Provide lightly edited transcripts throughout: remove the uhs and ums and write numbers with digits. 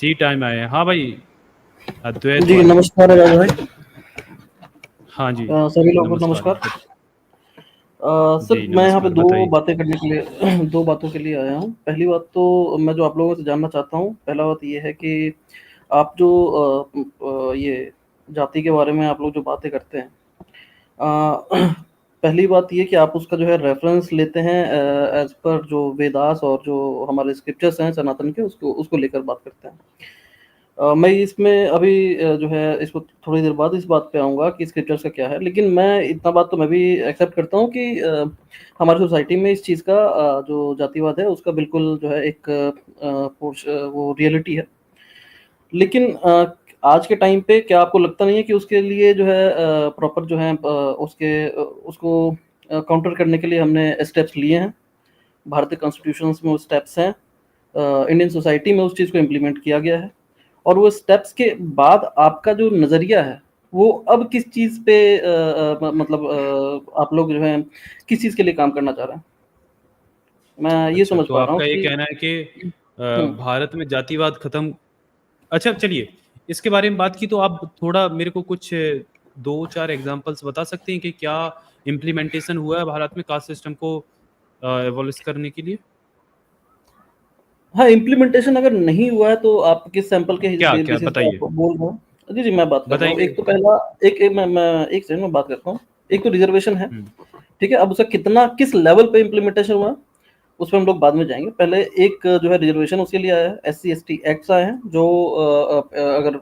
सी time आए हैं। हाँ भाई, अद्वैत जी भाई। नमस्कार राज भाई। हाँ जी, सभी लोगों को नमस्कार। नमस्कार। सर जी मैं यहाँ पे नमस्कार, दो बताइए। बातें करने के लिए दो बातों के लिए आया हूँ। पहली बात तो मैं जो आप लोगों से जानना चाहता हूँ, पहला बात ये है कि आप जो ये जाति के बारे में आप लोग जो बातें करते हैं, पहली बात ये कि आप उसका जो है रेफरेंस लेते हैं एज पर जो वेदास और जो हमारे स्क्रिप्चर्स हैं सनातन के, उसको उसको लेकर बात करते हैं। मैं इसमें अभी जो है इसको थोड़ी देर बाद इस बात पे आऊँगा कि स्क्रिप्चर्स का क्या है। लेकिन मैं इतना बात तो मैं भी एक्सेप्ट करता हूँ कि हमारी सोसाइटी में इस चीज़ का जो जातिवाद है उसका बिल्कुल जो है एक वो रियलिटी है। लेकिन आज के टाइम पे क्या आपको लगता नहीं है कि उसके लिए जो है प्रॉपर जो है उसको काउंटर करने के लिए हमने स्टेप्स लिए हैं? भारतीय कॉन्स्टिट्यूशंस में वो स्टेप्स हैं, इंडियन सोसाइटी में उस चीज़ को इम्प्लीमेंट किया गया है, और वो स्टेप्स के बाद आपका जो नज़रिया है वो अब किस चीज़ पे मतलब आप लोग जो है किस चीज़ के लिए काम करना चाह रहे हैं? मैं ये अच्छा, समझ तो पा रहा हूँ आपका ये कि कहना है कि हुँ, भारत में जातिवाद खत्म। अच्छा चलिए, इसके बारे में बात की तो आप थोड़ा मेरे को कुछ 2-4 एग्जांपल्स बता सकते हैं कि क्या इम्प्लीमेंटेशन हुआ है भारत में कास्ट सिस्टम को एबॉलिश करने के लिए? हाँ, इम्प्लीमेंटेशन अगर नहीं हुआ है तो आप किस सैंपल के क्या क्या बेसिस पे बताइए, आप बोल रहे हैं? जी, जी, मैं बात कर रहा हूँ। बताइए। एक तो पहला एक एक मैं एक सेकंड में बात करता हूँ। एक तो रिज़र्वेशन है, हम्म, ठीक है? अब उसका कितना किस लेवल पे इम्प्लीमेंटेशन हुआ, उस पे हम लोग बाद में जाएँगे। पहले एक जो है रिज़र्वेशन उसके लिए आया है, एससी-एसटी एक्ट्स आए हैं जो अगर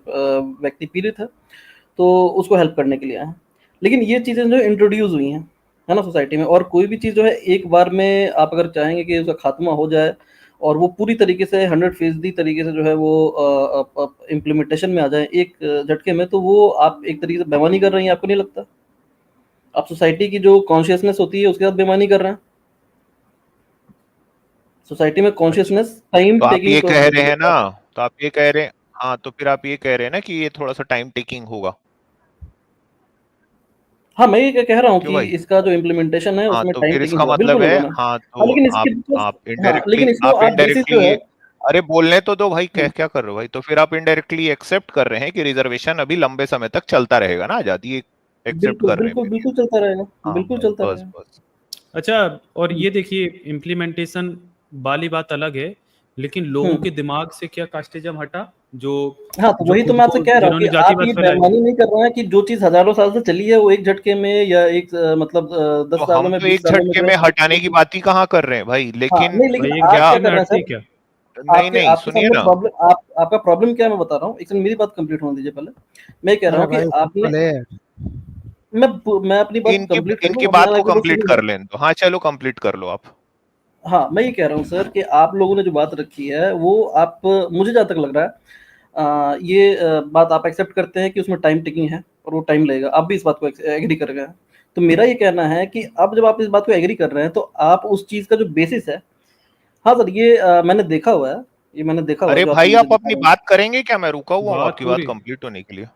व्यक्ति पीड़ित है तो उसको हेल्प करने के लिए आए हैं। लेकिन ये चीज़ें जो इंट्रोड्यूस हुई हैं, है ना सोसाइटी में, और कोई भी चीज़ जो है एक बार में आप अगर चाहेंगे कि उसका खात्मा हो जाए और वो पूरी तरीके से 100% तरीके से जो है वो इम्प्लीमेंटेशन में आ जाए एक झटके में, तो वो आप एक तरीके से बेईमानी कर रहे हैं, आपको नहीं लगता? आप सोसाइटी की जो कॉन्शियसनेस होती है उसके साथ बेईमानी कर रहे हैं। सोसाइटी में अच्छा, कॉन्शियसनेस टाइम तो आप टेकिंग ये कह प्रोसेस रहे है। हैं ना, तो आप ये कह रहे हैं, हाँ, तो फिर आप ये कह रहे हैं ना कि ये थोड़ा सा टाइम टेकिंग होगा। हाँ, मैं ये कह रहा हूँ क्यों कि भाई? इसका जो इम्प्लीमेंटेशन है हाँ, उसमें तो टाइम फिर टेकिंग इसका होगा, मतलब बिल्कुल है, होगा मैं। हाँ, हाँ, तो लेकिन इसके आप हाँ, लेकिन इसको आप आप बेसिस इनडायरेक्टली जो है। ये, अरे बोलने तो दो भाई, क्या हुँ, क्या कर रहे हो भाई? तो फिर आप इनडायरेक्टली एक्सेप्ट कर रहे हैं कि रिजर्वेशन अभी लंबे समय तक चलता रहेगा ना, आजादी एक्सेप्ट बिल्कुल, कर रहे हैं बिल्कुल, मेरे। बिल्कुल चलता रहेगा, हाँ, बिल्कुल बस चलता बस रहेगा। बस। अच्छा। और हुँ, ये देखिए, इम्प्लीमेंटेशन वाली बात अलग है, लेकिन हुँ। लोगों के दिमाग से क्या कास्टिज्म हटा? जो हाँ, तो जो वही तो खुद मैं आपसे को कह रहा हूँ कि जिन्होंने आप जातिवाद ये फैलाया। बेईमानी नहीं कर रहे हैं कि जो चीज़ हज़ारों साल से चली है वो एक झटके में या एक मतलब 10 तो सालों हम में, तो 20 एक सालों में झटके जो में है। हटाने की बात ही कहाँ कर रहे हैं भाई, हाँ, लेकिन नहीं, लेकिन भाई एक आप क्या, झटके क्या में कर रहे हैं हटती है सर? क्या? नहीं नहीं आपके सुनिए सामने ना। प्रॉब्लम आप आपका प्रॉब्लम क्या है मैं बता रहा हूँ। एक सेकंड मेरी बात कंप्लीट होने दीजिए पहले। मैं कह रहा अरे हूँ कि भाई आपने बोले। मैं अपनी बात इनकी कंप्लीट कर लूँ, इनकी अब बात मैं को एक बात कंप्लीट सुनिए। कर लें तो, हाँ चलो कंप्लीट कर लो आप। हाँ, मैं ये कह रहा हूँ सर कि आप लोगों ने जो बात रखी है वो आप मुझे जहाँ तक लग रहा है ये बात आप एक्सेप्ट करते हैं कि उसमें टाइम टेकिंग है और वो टाइम लगेगा। आप भी इस बात को एग्री कर रहे हैं। तो मेरा ये कहना है कि अब जब आप इस बात को एग्री कर रहे हैं तो आप उस चीज़ का जो बेसिस है। हाँ सर, ये मैंने देखा हुआ है, ये मैंने देखा हुआ है अरे जो आप भाई मुझे आप दिखा अपनी रहे हैं। बात करेंगे क्या? मैं रुका हुआ हूँ बात आपकी बात पूरी। कंप्लीट होने के लिए।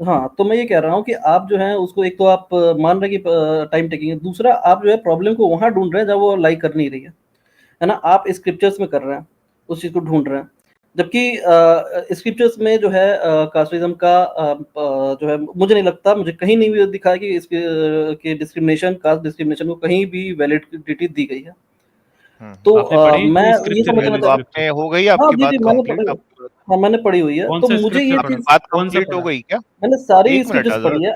हाँ, तो मैं ये कह रहा हूँ कि आप जो है उसको एक तो आप मान रहे हैं कि टाइम टेकिंग है, दूसरा आप जो है प्रॉब्लम को वहाँ ढूँढ रहे हैं जहाँ वो लाई कर नहीं रही है ना? आप स्क्रिप्चर्स में कर रहे हैं, उस चीज़ को ढूँढ रहे हैं। जबकि स्क्रिप्चर्स में जो है कास्टिज़्म का जो है मुझे नहीं लगता, मुझे कहीं नहीं भी दिखा है कि इसके कि डिस्क्रिमिनेशन, कास्ट डिस्क्रिमिनेशन को कहीं भी वैलिडिटी दी गई है। तो आपने पढ़ी है मैं कोई ये स्क्रिप्चर, समझ नहीं लेना हिंदू तो चाह स्क्रिप्चर? आपने हो गई हाँ, आपकी जी, जी, बात मैंने पढ़ी कंप्लीट है। आपकी बात? हाँ, मैंने पढ़ी हुई है। कौन तो सा मुझे ये स्क्रिप्चर पढ़ा? चीज़ बात कौन सा कंप्लीट हो पढ़ा? गई क्या? मैंने सारी एक मिनट स्क्रिप्चर्स हजरत, पढ़ी है।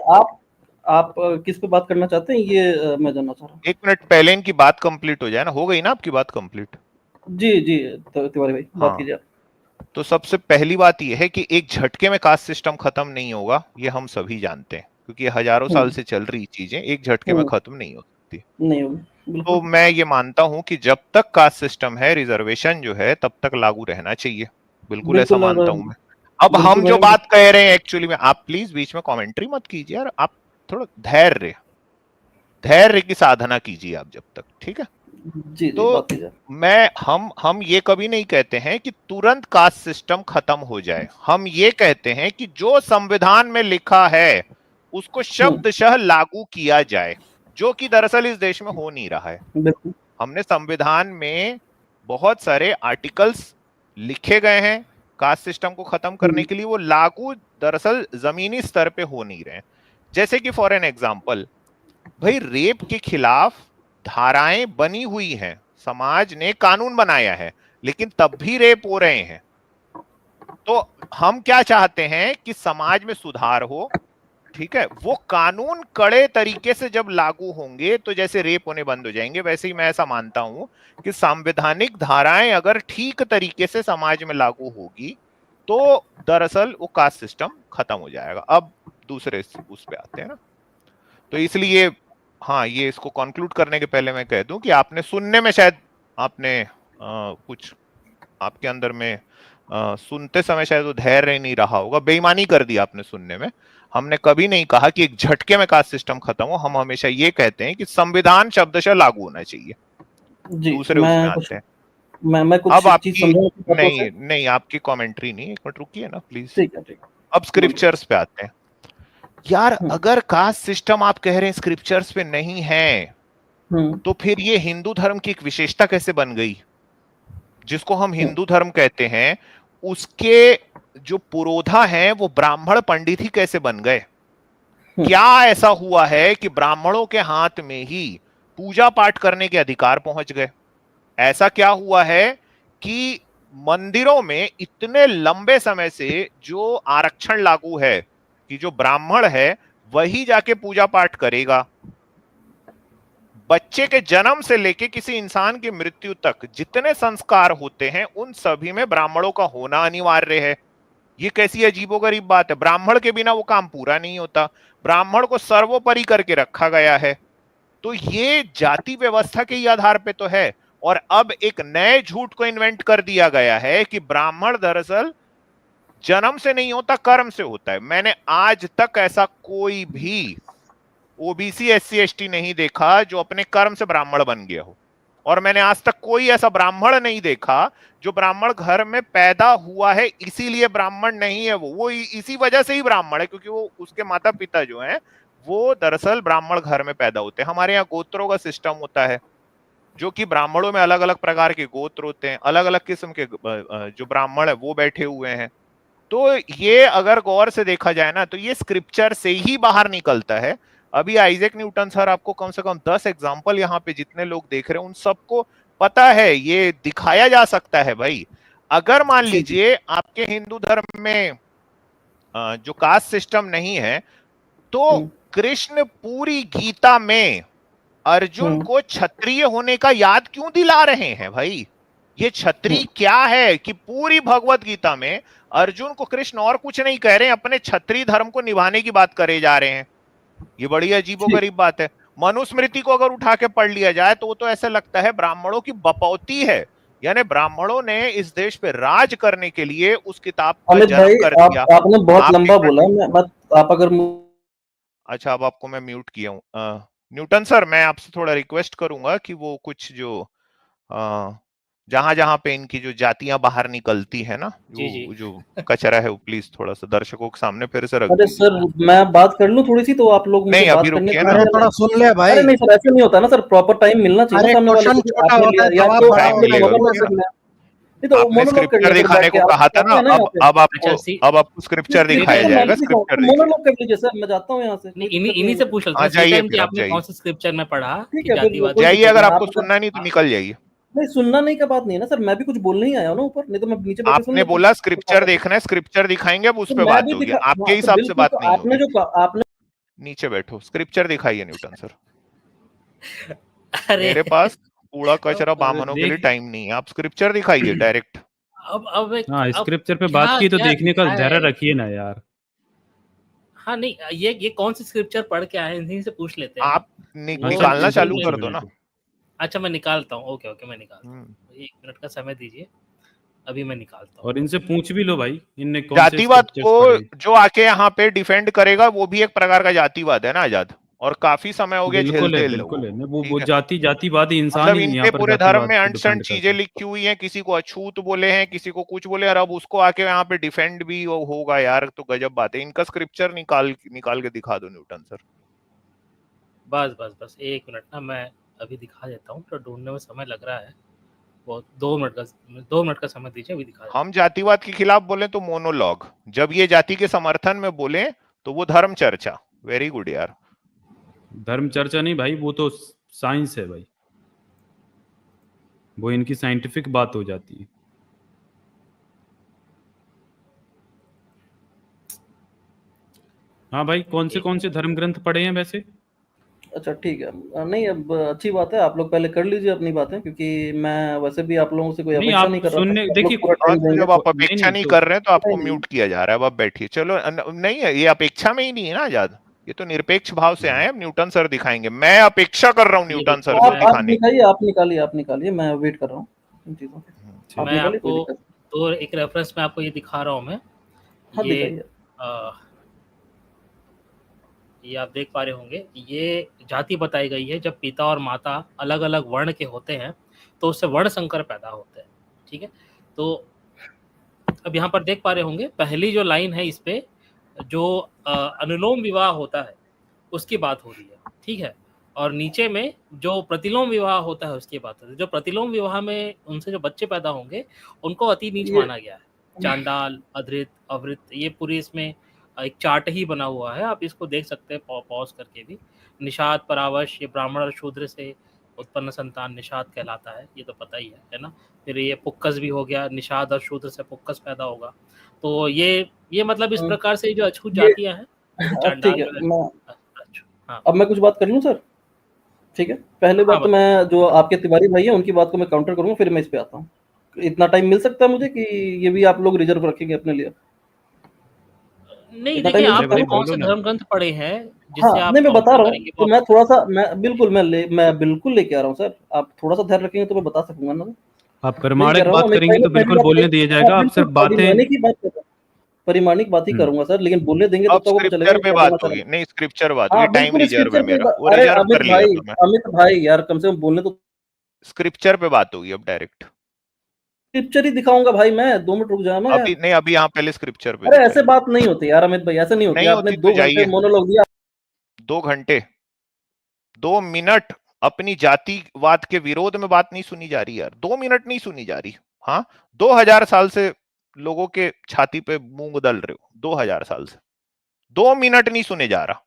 आप किस पे बात करना चाहते हैं ये मैं जानना चाह रहा हूँ। एक मिनट पहले इनकी बात कंप्लीट हो जाए ना। हो गई ना आपकी बात कंप्लीट? जी, जी, तिवारी भाई बात हाँ, कीजिए आप। तो सबसे पहली बात यह है कि एक झटके में कास्ट सिस्टम खत्म नहीं होगा, ये हम सभी जानते हैं, क्योंकि ये हजारों हुँ, साल से चल रही चीजें एक झटके में हुँ, खत्म नहीं हो सकती। नहीं होगी, तो बिल्कुल। मैं ये मानता हूं कि जब तक कास्ट सिस्टम है, रिजर्वेशन जो है तब तक लागू रहना चाहिए। बिल्कुल ऐसा बिल्कुल मानता हूं मैं। अब बिल्कुल हम जो मैंने बात कह रहे हैं एक्चुअली में, आप प्लीज बीच में कमेंट्री मत कीजिए यार, आप थोड़ा धैर्य धैर्य की साधना कीजिए आप जब तक, ठीक है? जी, जी, तो बात कीजिए। मैं हम ये कभी नहीं कहते हैं कि तुरंत कास्ट सिस्टम खत्म हो जाए। हम ये कहते हैं कि जो संविधान में लिखा है उसको हुँ, शब्दशः लागू किया जाए, जो कि दरअसल इस देश में हो नहीं रहा है। बिल्कुल। हमने संविधान में बहुत सारे आर्टिकल्स लिखे गए हैं, कास्ट सिस्टम को खत्म करने के लिए, वो लागू दरअसल जमीनी स्तर पे हो नहीं रहे हैं। जैसे कि फॉर एन एग्जांपल, भाई रेप के खिलाफ धाराएं बनी हुई हैं, समाज ने कानून बनाया है, लेकिन तब भी रेप हो रहे हैं। तो हम क्या चाहते हैं कि समाज में सुधार हो, ठीक है, वो कानून कड़े तरीके से जब लागू होंगे तो जैसे रेप होने बंद हो जाएंगे, वैसे ही मैं ऐसा मानता हूं कि संवैधानिक धाराएं अगर ठीक तरीके से समाज में लागू होगी तो दरअसल वो कास्ट सिस्टम खत्म हो जाएगा। अब दूसरे उस पे आते हैं ना, तो इसलिए हाँ, ये इसको कंक्लूड करने के पहले मैं कह दूं कि आपने सुनने में शायद आपने कुछ आपके अंदर में सुनते समय शायद वो धैर्य नहीं रहा होगा, बेईमानी कर दी आपने सुनने में। हमने कभी नहीं कहा कि एक झटके में कास्ट सिस्टम खत्म हो, हम हमेशा ये कहते हैं कि संविधान शब्दशः लागू होना चाहिए। दूसरे उसमें आते हैं। मैं कुछ अब आपकी नहीं नहीं आपकी कमेंट्री नहीं, एक मिनट रुकिए ना प्लीज। ठीक है। अब स्क्रिप्चर्स पे आते हैं। यार अगर कास्ट सिस्टम आप कह रहे हैं स्क्रिप्चर्स पे नहीं है, तो फिर ये हिंदू धर्म की एक विशेषता कैसे बन गई? जिसको हम हिंदू धर्म कहते हैं, उसके जो पुरोधा हैं वो ब्राह्मण पंडित ही कैसे बन गए? क्या ऐसा हुआ है कि ब्राह्मणों के हाथ में ही पूजा पाठ करने के अधिकार पहुंच गए? ऐसा क्या हुआ है कि मंदिरों में इतने लंबे समय से जो आरक्षण लागू है कि जो ब्राह्मण है वही जाके पूजा पाठ करेगा? बच्चे के जन्म से लेके किसी इंसान की मृत्यु तक जितने संस्कार होते हैं उन सभी में ब्राह्मणों का होना अनिवार्य है। ये कैसी अजीबोगरीब बात है? ब्राह्मण के बिना वो काम पूरा नहीं होता, ब्राह्मण को सर्वोपरि करके रखा गया है। तो ये जाति व्यवस्था के ही आधार पे तो है। और अब एक नए झूठ को इन्वेंट कर दिया गया है कि ब्राह्मण दरअसल जन्म से नहीं होता, कर्म से होता है। मैंने आज तक ऐसा कोई भी ओबीसी एससी एसटी नहीं देखा जो अपने कर्म से ब्राह्मण बन गया हो, और मैंने आज तक कोई ऐसा ब्राह्मण नहीं देखा जो ब्राह्मण घर में पैदा हुआ है इसीलिए ब्राह्मण नहीं है। वो इसी वजह से ही ब्राह्मण है क्योंकि वो उसके माता पिता जो हैं वो दरअसल ब्राह्मण घर में पैदा होते हैं। हमारे यहाँ गोत्रों का सिस्टम होता है, जो कि ब्राह्मणों में अलग अलग प्रकार के गोत्र होते हैं, अलग अलग किस्म के जो ब्राह्मण है वो बैठे हुए हैं। तो ये अगर गौर से देखा जाए ना तो ये स्क्रिप्चर से ही बाहर निकलता है। अभी आइजैक न्यूटन सर आपको कम से कम 10 एग्जाम्पल यहाँ पे जितने लोग देख रहे हैं उन सबको पता है, ये दिखाया जा सकता है। भाई अगर मान लीजिए आपके हिंदू धर्म में जो कास्ट सिस्टम नहीं है, तो कृष्ण पूरी गीता में अर्जुन को क्षत्रिय होने का याद क्यों दिला रहे हैं? भाई ये क्षत्रिय क्या है कि पूरी भगवत गीता में अर्जुन को कृष्ण और कुछ नहीं कह रहे हैं, अपने क्षत्रिय धर्म को निभाने की बात करे जा रहे हैं। ये बड़ी अजीबोगरीब बात है। मनुस्मृति को अगर उठा के पढ़ लिया जाए तो वो तो ऐसा लगता है ब्राह्मणों की बपौती है, यानी ब्राह्मणों ने इस देश पे राज करने के लिए उस किताब का जन्म कर दिया। आपने बहुत लंबा बोला, आप अगर अच्छा, अब आपको मैं म्यूट किया हूँ। न्यूटन सर मैं आपसे थोड़ा रिक्वेस्ट करूंगा कि वो कुछ जो जहां जहां पे इनकी जो जातियां बाहर निकलती है ना, वो जो कचरा है वो प्लीज थोड़ा सा दर्शकों के सामने फिर से रख दीजिए। अरे सर मैं बात कर लूं थोड़ी सी तो आप लोग नहीं अभी रुकिए ना, अरे थोड़ा सुन ले भाई। अरे नहीं सर ऐसे नहीं होता ना सर, प्रॉपर टाइम मिलना चाहिए सामने वाले को। छोटा होता है, जवाब बड़ा होता है। आपने स्क्रिप्चर दिखाने को कहा था ना, अब आपको स्क्रिप्चर दिखाया जाएगा। स्क्रिप्चर मोनोलॉग कर लीजिए सर, मैं जाता हूं यहाँ से। इन्हीं से पूछ लेते हैं कि आपने कौन सा स्क्रिप्चर में पढ़ा। ठीक है जाइए, अगर आपको सुनना नहीं तो निकल जाइए। नहीं सुनना नहीं का बात नहीं है ना सर, मैं भी कुछ बोलने ही आया हूं ना ऊपर, नहीं तो मैं नीचे बैठ के आपने बोला स्क्रिप्चर देखना है, स्क्रिप्चर दिखाएंगे, अब उस पे बात होगी। आपके हिसाब से बात नहीं आपने जो आपने नीचे बैठो, स्क्रिप्चर दिखाइए न्यूटन सर। अरे मेरे पास कूड़ा कचरा बामनों के लिए टाइम नहीं है, आप स्क्रिप्चर दिखाइए डायरेक्ट। अब स्क्रिप्चर पे बात की तो देखने का धैर्य रखिए ना यार। हाँ नहीं, ये कौन सी स्क्रिप्चर पढ़ के आए इन्हीं से पूछ लेते हैं। आप निकालना चालू कर दो ना। अच्छा मैं निकालता हूँ। ओके मैं निकालता हूँ, 1 मिनट का समय दीजिए, अभी मैं निकालता हूँ। और इनसे पूछ भी लो भाई, इनने कौन से जातिवाद को जो आके यहाँ पे डिफेंड करेगा वो भी एक प्रकार का जातिवाद है ना आजाद, और काफी समय हो गया झेलते लोग। वो जातिवाद इंसान मतलब ही इनके पूरे धर्म में अनसन चीजें लिखी हुई हैं, किसी को अछूत बोले हैं, किसी को कुछ बोले, और अब उसको आके यहाँ पे डिफेंड भी होगा यार, तो गजब बात है। इनका स्क्रिप्चर निकाल के दिखा दो न्यूटन सर। बस 1 मिनट ना, मैं अभी दिखा देता हूँ, तो ढूंढने में समय लग रहा है। वो 2 मिनट का समय दीजिए, अभी दिखा देता हम जातिवाद के खिलाफ बोले तो मोनोलॉग, जब ये जाति के समर्थन में बोले तो वो धर्म चर्चा। वेरी गुड यार। धर्म चर्चा नहीं भाई, वो तो साइंस है भाई, वो इनकी साइंटिफिक बात हो जाती है। हाँ भाई, कौन से धर्म ग्रंथ पढ़े हैं वैसे? अच्छा ठीक है, नहीं अब अच्छी बात है, आप लोग पहले कर लीजिए अपनी बातें, क्योंकि मैं वैसे भी आप लोगों से कोई नहीं, अपेक्षा आप नहीं कर रहा था सुनने कि आप देखिए, लोग पूरा हाँ, टाइम तो देंगे। जब आप तो अपेक्षा नहीं तो कर रहे हैं तो आपको नहीं, म्यूट किया जा रहा है। अब आप बैठिए। चलो नहीं है ये अपेक्षा में ही नहीं है ना आजाद, ये तो निरपेक्ष भाव से आए हैं। न्यूटन सर दिखाएंगे, मैं अपेक्षा कर रहा हूँ ये न्यूटन देखो, सर तो को आप दिखाने की। निकालिए, आप निकालिए, मैं वेट कर रहा हूँ इन चीज़ों की। आप मैं निकालिए, कोई आपको दिक्कत तो एक रेफरेंस में आपको ये दिखा रहा हूँ मैं। नहीं। हाँ ये दिखाइए। ये आप देख पा रहे होंगे, ये जाति बताई गई है। जब पिता और माता अलग अलग वर्ण के होते हैं तो उससे वर्ण संकर पैदा होते हैं। ठीक है, तो अब यहाँ पर देख पा रहे होंगे, पहली जो लाइन है इस पे जो अनुलोम विवाह होता है उसकी बात हो रही है। ठीक है, और नीचे में जो प्रतिलोम विवाह होता है उसकी बात होती है। जो प्रतिलोम विवाह में उनसे जो बच्चे पैदा होंगे उनको अति नीच ये माना गया है। चांडाल, अधृत, अवृत, ये पूरी इसमें एक चार्ट ही बना हुआ है, आप इसको देख सकते हैं पॉज करके भी। निषाद, परावश, ये ब्राह्मण और शूद्र से उत्पन्न संतान निषाद कहलाता है, ये तो पता ही है ना। फिर ये पुक्कस भी हो गया, निषाद और शूद्र से पुक्कस पैदा होगा। तो ये मतलब इस प्रकार से जो अछूत ये जातियां हैं, जैसे ठीक चांडाल है, जो है। मैं हाँ अब मैं कुछ बात कर लूँ सर? ठीक है, पहले हाँ, बात तो मैं जो आपके तिवारी भाई हैं उनकी बात को मैं काउंटर करूँगा, फिर मैं इस पे आता हूँ। इतना टाइम मिल सकता है मुझे कि ये भी आप लोग रिजर्व रखेंगे अपने लिए? नहीं इतना टाइम देखिए, मिल अरे आप सकता है भाई ना? कौन बोलो से ना। धर्म ग्रंथ पढ़े हैं हाँ, जिससे आप नहीं मैं बता काउंटर रहा हूँ, करेंगे तो वो मैं थोड़ा-सा मैं बिल्कुल मैं बिल्कुल लेके आ रहा हूँ सर। आप थोड़ा-सा धैर्य रखेंगे तो मैं बता सकूँगा ना। आप वही कह प्रमाणिक रहा हूँ, बात अमित भाई करेंगे ने तो पहली बिल्कुल बात बोलने कही। दिया हाँ, जाएगा। आप बिल्कुल सिर्फ बातें परिमाणिक ही बात कर रहा हूँ। परिमाणिक बात ही करूँगा सर, लेकिन बोलने देंगे तब अब तक आपको चलेगा स्क्रिप्चर नहीं पे क्या बात बोलना चाह रहा होगी, हूँ। नहीं स्क्रिप्चर बात होगी, हाँ, टाइम बिल्कुल रिजर्व है स्क्रिप्चर पे मेरा, वो अरे रिजर्व कर लिया था मैं। अमित भाई यार कम से कम बोलने तो स्क्रिप्चर पे बात होगी अब डायरेक्ट। स्क्रिप्चर ही दिखाऊँगा भाई मैं, 2 मिनट रुक जाओ ना अभी यार। नहीं, अभी यहाँ पहले स्क्रिप्चर पे अरे ऐसे दिखाएंगे। बात नहीं होती यार अमित भाई, ऐसे नहीं होती। नहीं आपने होती तो 2 घंटे जाइए। मोनोलॉग दिया। 2 घंटे, 2 मिनट अपनी जातिवाद के विरोध में बात नहीं सुनी जा रही यार। 2 मिनट नहीं सुनी जा रही। हाँ, 2000 साल से लोगों के छाती पे मूंग दल रहे हो, 2000 साल से 2 मिनट नहीं सुने जा रहा।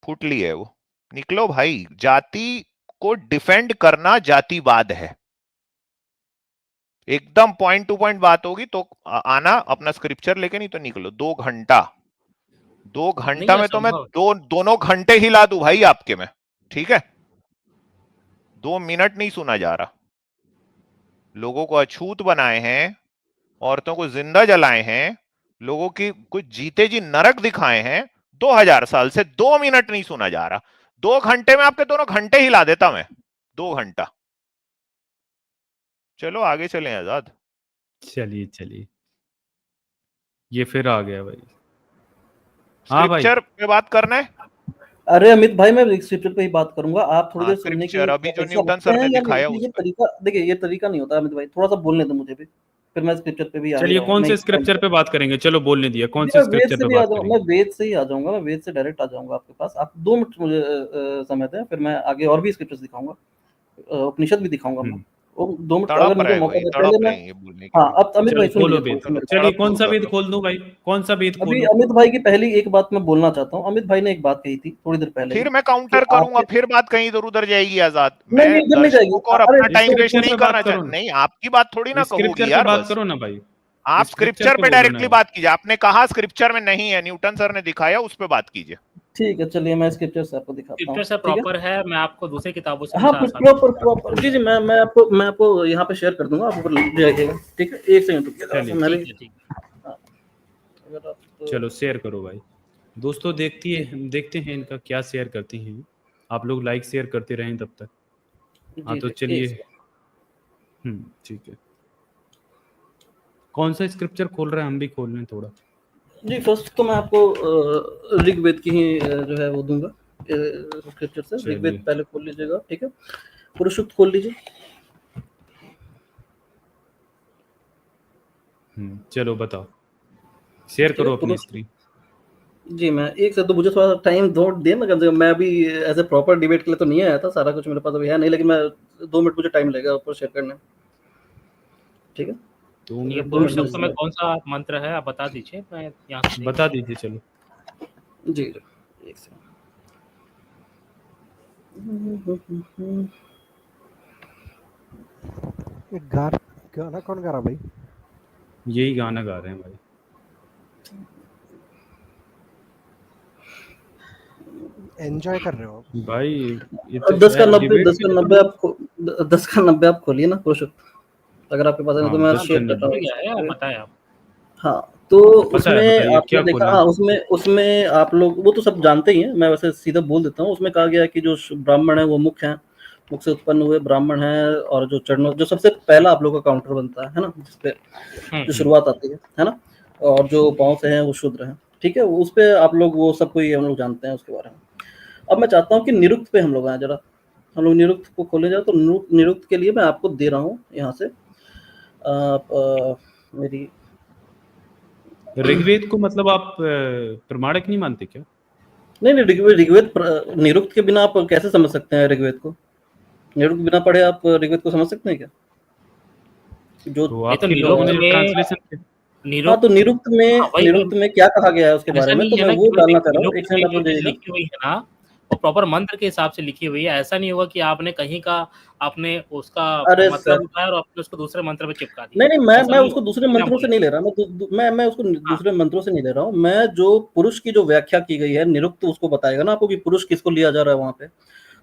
फुटली है वो। निकलो भाई, जाति को डिफेंड करना जातिवाद है। एकदम पॉइंट टू पॉइंट बात होगी तो आना अपना स्क्रिप्चर लेके, नहीं तो निकलो। 2 घंटा, दो नहीं घंटा में तो मैं असंभव। दोनों घंटे हिला दूं भाई आपके में। ठीक है, 2 मिनट नहीं सुना जा रहा। लोगों को अछूत बनाए हैं, औरतों को जिंदा जलाए हैं, लोगों की कुछ जीते जी नरक दिखाए हैं। 2000 साल से 2 मिनट नहीं सुना जा रहा। 2 घंटे में आपके दोनों घंटे हिला देता मैं। 2 घंटा। चलो आगे चलें आजाद। चलिए, ये फिर आ गया भाई। हाँ भाई, स्क्रिप्चर पे बात करना है। अरे अमित भाई मैं स्क्रिप्चर पे ही बात करूंगा, आप थोड़ी हाँ, देर सुनने की स्क्रिप्चर अभी जो अपेक्षा न्यूटन रखते सर हैं ने या नहीं? दिखाया ये उस पर। तरीका देखिए, ये तरीका नहीं होता अमित भाई, थोड़ा-सा बोलने दो मुझे भी, फिर मैं स्क्रिप्चर पे भी आ ही चलिए रहा हूँ। कौन मैं से स्क्रिप्चर पे बात करेंगे? चलो बोलने दिया, कौन से मैं वेद स्क्रिप्चर से पे भी आ बात जाऊँ, करेंगे? मैं वेद से ही आ जाऊँगा, मैं वेद से डायरेक्ट आ जाऊँगा आपके पास। आप 2 मिनट मुझे समय दें, फिर मैं आगे और भी स्क्रिप्चर्स दिखाऊँगा। उपनिषद भी दिखाऊँगा मैं। हम्म, और 2 मिनट अगर तड़प मुझे रहे मौका भाई, दें पहले तड़प मैं। रहे हैं ये बोलने के हाँ, लिए। अब अमित चलो भाई सुन खोलो लीजिए वेद। थोड़ा-सा मेरे को। चलिए तड़प कौन दूर सा कर वेद लो। खोल दूं भाई? कौन सा वेद अभी खोलूं? अमित भाई की पहली एक बात मैं बोलना चाहता हूँ। अमित भाई ने एक बात कही थी थोड़ी देर पहले ही फिर मैं कि काउंटर करूंगा, आपके फिर बात कहीं इधर उधर जाएगी आजाद। नहीं, मैं नहीं इधर नहीं जाएगी। दर्शकों को और अरे अपना टाइम तो वेस्ट स्क्रिप्चर नहीं पे करना बात करो ना, नहीं, आपकी बात थोड़ी ना कहूंगी स्क्रिप्चर पे यार बात बस। करो ना भाई, आप स्क्रिप्चर स्क्रिप्चर पे पे बोलो ना डायरेक्टली यार। बात कीजिए। आपने कहा स्क्रिप्चर में नहीं है, न्यूटन सर ने दिखाया, उस पे बात कीजिए। ठीक है, चलिए मैं स्क्रिप्चर से आपको दिखाता स्क्रिप्चर हूँ, से ठीक है? प्रॉपर है, मैं आपको दूसरी किताबों से भी हाँ, साथ में प्रॉपर जी, मैं आपको यहाँ पे शेयर कर दूँगा, आप ऊपर ले जाइएगा, ठीक है? 1 सेकंड रुकिए ज़रा-सा चलिए, मैं भी। ठीक है। हाँ, अगर आप चलो शेयर करो भाई। दोस्तों देखते हैं इनका क्या शेयर करती हैं। आप लोग लाइक शेयर करते रहें तब तक। हाँ जी, तो जी, 1 चलिए। सेकंड। ठीक है। कौन सा स्क्रिप्चर खोल रहे हैं? हम भी खोल लें थोड़ा। जी, फर्स्ट तो मैं आपको ऋग्वेद की ही जो है वो दूँगा स्क्रिप्चर से। ऋग्वेद चलिए। पहले खोल लीजिएगा, ठीक है? पुरुषसूक्त खोल लीजिए। चलो बताओ, शेयर ठीक है? करो अपनी स्क्रीन। जी, मैं एक से तो मुझे थोड़ा टाइम दो दें ना, कम से कम मैं अभी एज़ अ प्रॉपर डिबेट के लिए तो नहीं आया था, सारा कुछ मेरे पास अभी है नहीं, लेकिन मैं 2 मिनट मुझे टाइम लगेगा ऊपर शेयर करने में। ठीक है? 2 ये मिनट 2 पुरुष मिनट सूक्त में लगेगा। कौन सा मंत्र है आप बता दीजिए, मैं यहाँ से देख बता लूँगा। दीजिए चलो। जी, जी, एक सेकंड। ये गाना कौन गा रहा भाई? यही गाना गा रहे हैं भाई। एंजॉय कर रहे हो आप? भाई ये अब तो 10 का शायद 90 डिबेट 10 का 90 आपको 10 का 90 आप खोलिए ना पुरुषोत्तम, अगर आपके पास है हाँ तो मैं 10 का शेयर कर रहा 90 खुल गया है, आप हूँ। बताएं आप। हाँ, तो पता है, उसमें बताइए आपने क्या देखा, खोलना हाँ, है। उसमें उसमें आप लोग वो तो सब जानते ही हैं, मैं वैसे सीधा बोल देता हूँ। उसमें कहा गया है कि जो ब्राह्मण है वो मुख्य है, मुख से उत्पन्न हुए ब्राह्मण है, और जो चरणों जो सबसे पहला आप लोग का काउंटर बनता है ना, जिसपे जो शुरुआत आती है ना, और जो पाँव से है वो शूद्र है। ठीक है, उस पे आप लोग वो सब कोई हम लोग जानते हैं उसके बारे में। अब मैं चाहता हूँ कि निरुक्त पे हम लोग आए जरा, हम लोग निरुक्त को खोले जाए। तो निरुक्त के लिए मैं आपको दे रहा हूँ यहाँ से मेरी ऋग्वेद को मतलब आप प्रमाणिक नहीं मानते क्या? नहीं ऋग्वेद निरुक्त के बिना आप कैसे समझ सकते हैं ऋग्वेद को? निरुक्त बिना पढ़े आप ऋग्वेद को समझ सकते हैं क्या? जो तो नहीं तो आपके लोगों निरुक्त ने जो में ट्रांसलेशन हाँ, तो निरुक्त हाँ, वही निरुक्त में क्या कहा गया है उसके बारे ऐसा में, तो नहीं है मैं ना वो कि डालना देखिए चाह रहा हूँ। निरुक्त एक में सेकंड आप जो मुझे चीज़ दीजिएगा। लिखी हुई है ना, वो प्रॉपर मंत्र के हिसाब से लिखी हुई है। ऐसा नहीं होगा कि आपने कहीं का आपने उसका अरे मतलब सर, उठाया और आपने उसको दूसरे मंत्र में चिपका दिया। नहीं, ऐसा मैं नहीं उसको होगा, दूसरे मैं मंत्रों से बोल नहीं रहा ले रहा। मैं उसको हूँ। हाँ, दूसरे मंत्रों से नहीं ले रहा हूँ। मैं जो पुरुष की जो व्याख्या की गई है, निरुक्त उसको बताएगा ना आपको कि पुरुष किसको लिया जा रहा है वहाँ पे।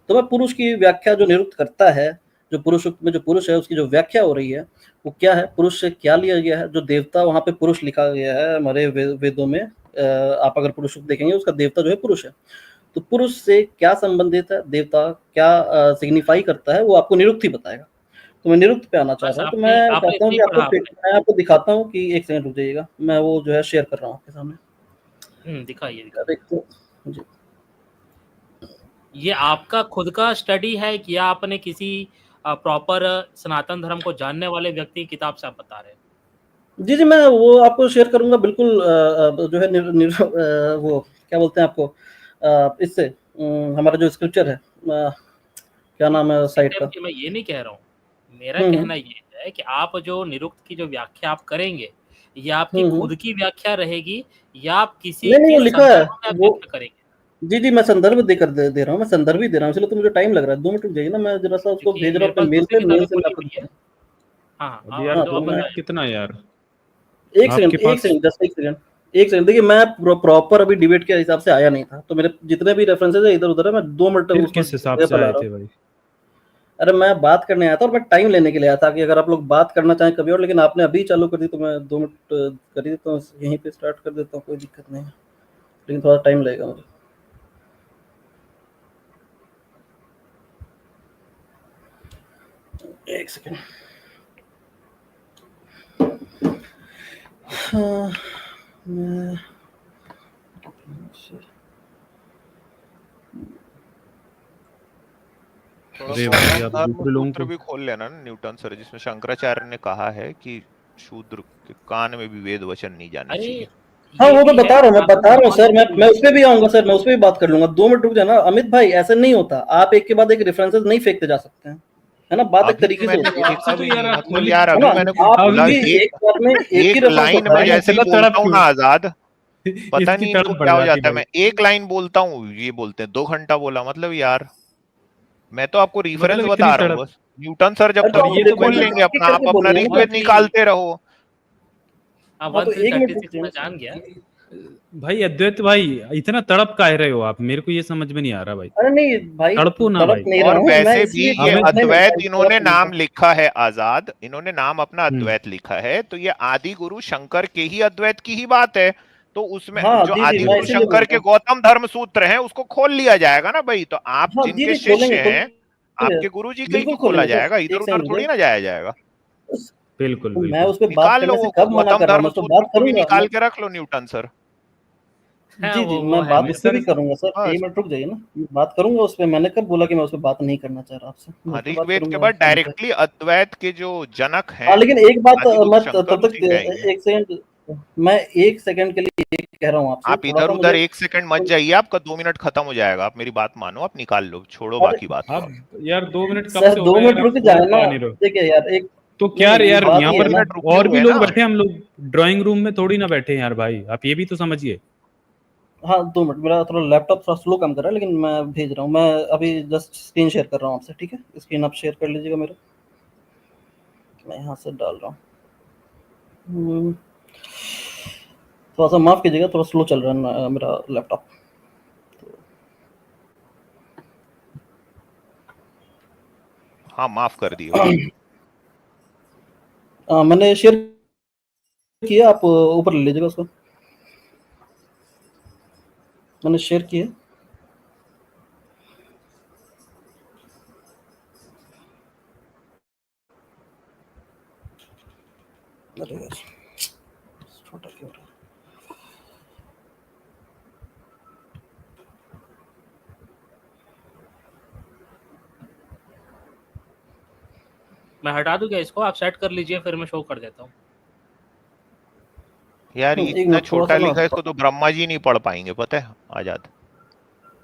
तो मैं पुरुष की व्याख्या जो निरुक्त करता है, जो पुरुष में जो पुरुष है उसकी जो व्याख्या हो रही है वो क्या है, पुरुष से क्या लिया गया है। जो देवता वहाँ पे पुरुष लिखा गया है हमारे वेदों में, आप अगर पुरुष देखेंगे उसका देवता जो है पुरुष है। तो पुरुष से क्या संबंधित है, देवता क्या सिग्निफाई करता है, वो आपको निरुक्त ही बताएगा। तो मैं निरुक्त पे आना चाह बस रहा हूँ। तो आपने मैं आपने चाहता हूँ इतना ही कि पढ़ा आपने। मैं आपको दिखाता हूँ कि एक सेकंड रुक जाइएगा, मैं वो जो है शेयर कर रहा हूँ आपके सामने। दिखाइए क्या दिखाइए। देखते हैं? जी। ये आपका खुद का स्टडी है कि या आपने किसी प्रॉपर सनातन धर्म को जानने वाले व्यक्ति की किताब से आप बता रहे हैं? जी, जी, मैं वो आपको शेयर करूँगा बिल्कुल। जो है वो क्या बोलते हैं आपको, इससे हमारा जो स्क्रिप्चर है, क्या नाम है साइट का? मैं ये नहीं कह रहा हूँ। मेरा हुँ, हुँ। कहना ये है कि आप जो निरुक्त की जो व्याख्या आप करेंगे, ये आपकी हुँ, हुँ। खुद की व्याख्या रहेगी या आप किसी नहीं, नहीं, के वो लिखा है। संदर्भ में आप वो व्याख्या करेंगे? जी, जी, मैं संदर्भ देकर दे रहा हूँ, मैं संदर्भ ही दे रहा हूँ, इसलिए तो मुझे टाइम लग रहा है। 2 मिनट रुक जाइए ना, मैं ज़रा-सा उसको क्योंकि भेज रहा मेरे हूँ अपने पास मेल दूसरी पे, मेल किताबें से मैं खुली आपको हुई है। दिखाता हाँ, अब यार हाँ, 2 तो मैं मिनट कितना यार? 1 सेकंड, आपके 1 पास सेकंड, जस्ट 1 सेकंड, 1 सेकंड। देखिए, मैं प्रॉपर अभी डिबेट के हिसाब से आया नहीं था, तो मेरे जितने भी रेफरेंसेस है इधर-उधर है, मैं 2 मिनट फिर उसको किस हिसाब जगह से पे ला आए रहा हूँ। थे भाई? अरे मैं बात करने आया था और मैं टाइम लेने के लिए आया था कि अगर आप लोग बात करना चाहें कभी और, लेकिन आपने अभी चालू कर दी तो मैं 2 मिनट कर ही देता हूँ, यहीं पे स्टार्ट कर देता हूँ, कोई दिक्कत नहीं है, लेकिन थोड़ा टाइम लगेगा मुझे। एक सेकंड। हाँ, मैं थोड़ा अरे भाई गौतम आप धर्म दूसरे लोगों सूत्र को भी खोल लेना ना न्यूटन सर, जिसमें शंकराचार्य ने कहा है कि शूद्र के कान में भी वेद वचन नहीं जाने अरे चाहिए। हाँ, ये वो मैं भी है बता रहा हूँ, सनातन धर्म सर, में मैं उस पे भी आऊँगा सर, मैं उस पे भी बात कर लूँगा। 2 मिनट रुक जाना अमित भाई, ऐसे नहीं होता। आप एक के बाद एक रेफरेंसेस नहीं फेंकते जा सकते हैं, है ना? बात एक अभी तरीके से मैंने होती है, आपसे फेंका तो भी यार नहीं, आप मतलब खोली यार है अभी ना? मैंने कुछ आप बोला, भी एक एक बार में एक ही एक रेफरेंस लाइन होता में है। जैसे ही चलो बोलता तड़प हूँ ना क्यों? आजाद, पता इसकी नहीं इनको तड़प बढ़ क्या हो जाती जाता है। भाई। मैं एक लाइन बोलता हूँ, ये बोलते हैं 2 घंटा बोला। मतलब यार, मैं तो आपको रेफरेंस मतलब इतनी बता रहा हूँ तड़प? बस। न्यूटन सर जब अरे तो अब तक आप ये बुक तो खोल मतलब रेफरेंसेस लेंगे एक-एक अपना, आप करके अपना बोलिए ना ऋग्वेद सर। निकालते रहो। हाँ, हाँ, तो 1 मिनट रुक 1336 जाइए मैं ना जान सर। गया। भाई अद्वैत भाई, इतना तड़प काहे रहे हो आप? मेरे को ये समझ में नहीं आ रहा भाई। अरे नहीं भाई, तड़पो ना तड़प भाई। नहीं रहा और हूँ मैं, वैसे भी इसलिए ये नहीं, अमित नहीं अद्वैत, भाई, इन्होंने तड़प नहीं नाम था। लिखा है आजाद, इन्होंने नाम अपना हम्म अद्वैत लिखा है, तो ये आदि गुरु शंकर के ही अद्वैत की ही बात है। तो उसमें हाँ, जो जी, जी, आदि मैं गुरु इसीलिए बोल शंकर रहा के हूँ। गौतम धर्म सूत्र हैं उसको खोल लिया जाएगा ना भाई। तो आप हाँ, जी, जिनके जी, शिष्य खोलेंगे, हैं, खोलेंगे। आपके गुरु जी के ही बिल्कुल तो खोला खोलेंगे सर, जाएगा, इधर 1 उधर सेकंड थोड़ी रुकिए। ना जाया जाएगा। उस बिल्कुल तो मैं बिल्कुल। उस पे बात निकाल लो करने से वो कब मना गौतम कर रहा हूँ, धर्म मैं उस पे सूत्र बात को भी करूँगा। निकाल के रख लो न्यूटन सर। हाँ, जी, जी, वो मैं है बात मेरे उस पे सर भी करूँगा सर, 1 बस। मिनट रुक जाइए ना, बात करूँगा उस पे। मैंने कब बोला कि मैं उस पे बात नहीं करना चाह रहा आपसे? मैं हाँ, उस पे बात ऋग्वेद के करूँगा बाद टाइम पे। डायरेक्टली अद्वैत के जो जनक हाँ, हैं लेकिन एक बात आदि गुरु मैं शंकर, तब तक उसी पे आएंगे। 1 सेकंड मैं 1 सेकंड के लिए ये कह रहा हूँ आपसे, आप थोड़ा इधर सा उधर मुझे 1 सेकंड मत जाइए, आपका 2 मिनट खत्म हो जाएगा। आप मेरी बात मानो, आप निकाल लो, छोड़ो अरे बाकी बात को आप। आप यार 2 मिनट कब सर से हो 2 गए मिनट यार, रुक आप जाए बोल ना। पा नहीं रहे हो? देखिए यार एक तो नहीं, क्या नहीं, यार, बात यहाँ ये दो है पर ना, मिनट रुके और भी हुए लोग ना। बैठे हैं, हम लोग ड्राइंग रूम में थोड़ी ना बैठे हैं यार भाई, आप ये भी तो समझिए। हाँ 2 मिनट, मेरा थोड़ा लैपटॉप थोड़ा स्लो काम कर रहा है, लेकिन मैं भेज रहा हूँ। मैं अभी जस्ट स्क्रीन शेयर कर रहा हूँ आपसे, ठीक है? स्क्रीन आप शेयर कर लीजिएगा मेरे, मैं यहाँ से डाल रहा हूँ। थोड़ा सा माफ़ कीजिएगा, थोड़ा स्लो चल रहा है मेरा लैपटॉप। हाँ, माफ कर दिए, बताइए। मैंने शेयर किया, आप ऊपर ले लीजिएगा उसको। मैंने शेयर किया। अरे यार, छोटा क्यों हो रहा है? मैं हटा दूं क्या इसको? आप सेट कर लीजिए, फिर मैं शो कर देता हूँ। यार ये एक इतना मिनट, थोड़ा छोटा सा ना। लिखा है, इसको तो ब्रह्मा जी नहीं पढ़ पाएंगे, पता है आजाद।